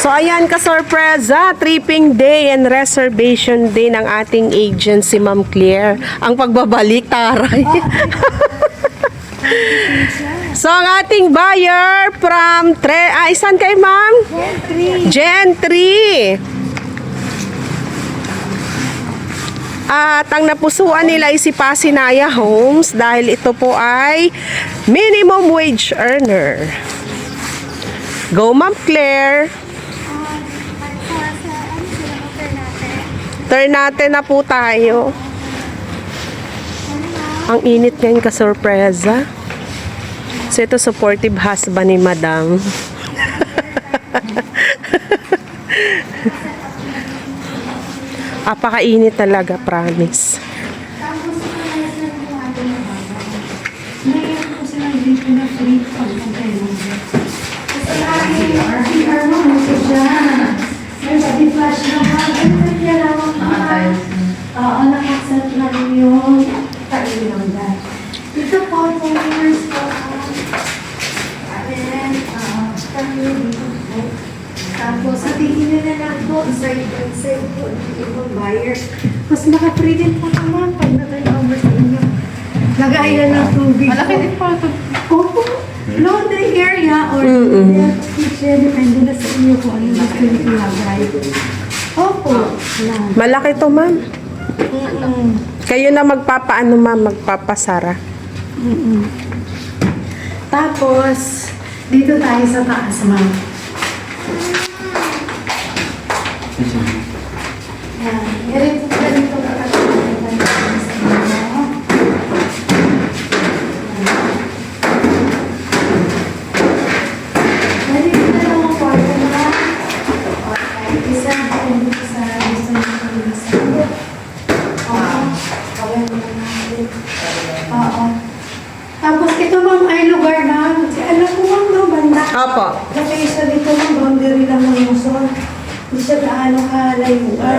So ayan ka-sorpresa, tripping day and reservation day ng ating agent si Ma'am Claire. Ang pagbabalik, taray. So ang ating buyer from saan kayo ma'am? Gen 3. At ang napusuan nila ay si Pasinaya Homes dahil ito po ay minimum wage earner. Go Ma'am Claire. Turn natin na po tayo. Ang init ngayon ka-sorpresa. So ito supportive husband ni Madam. Apakainit talaga, promise. Oo, nakaset na rin yung kailang dahil. Ito po, 10 years po. And then, tapos, sabihin nyo na lang po, side po, ibang buyer. Mas naka-free din po naman pag na-turn over sa inyo. Lagay na ng tubig. Malaki din po ito. Opo, laundry area or kitchen, depende na sa inyo kung ano gusto nyo ilagay. Opo, yan. Malaki to ma'am. Kayo na magpapaano ma'am, magpapasara. Tapos, dito tayo sa taas, ma'am. Yan. Ganito Tapos ito ma'am ay lugar na, alam ko ma'am no, banda. Opo. Location dito ma'am, boundary lang ng Luzon. Hindi siya gaano kalayuan.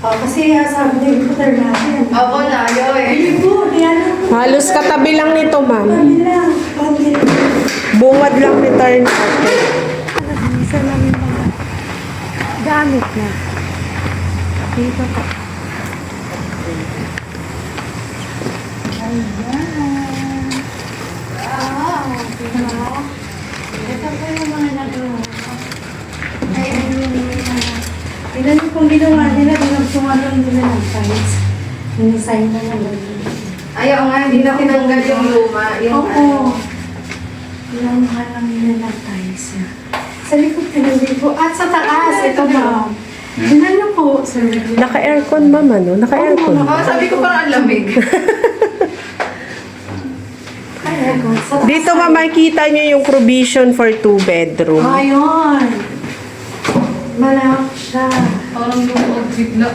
Kasi sabi niya yung putar natin. Ako na, yoy. Hindi po, diyan po. Halos katabi lang nito ma'am. Kami lang, boundary. Bungad lang ni turn natin. Isa lang yung mga gamit na. Dito po. Ayan. Wow. Ito po yung mga nagawa. Ilan yung kung ginawa nila, dinagsungan lang nila ng tiles. Dinisign na lang nila. Ayaw nga, hindi na tinanggal yung luma. Yung Oo. Ginawa lang nila ng tiles. Sa likod tinanggal po. At sa taas, ito ma'am. Tingnan niyo po, sir. Naka-aircon ma'am ano? Naka-aircon. Oh, sabi ko parang ang lamig. Dito ma'am, makikita nyo yung provision for 2 bedroom. Ayun. Malawak siya. Parang lumuog bigla.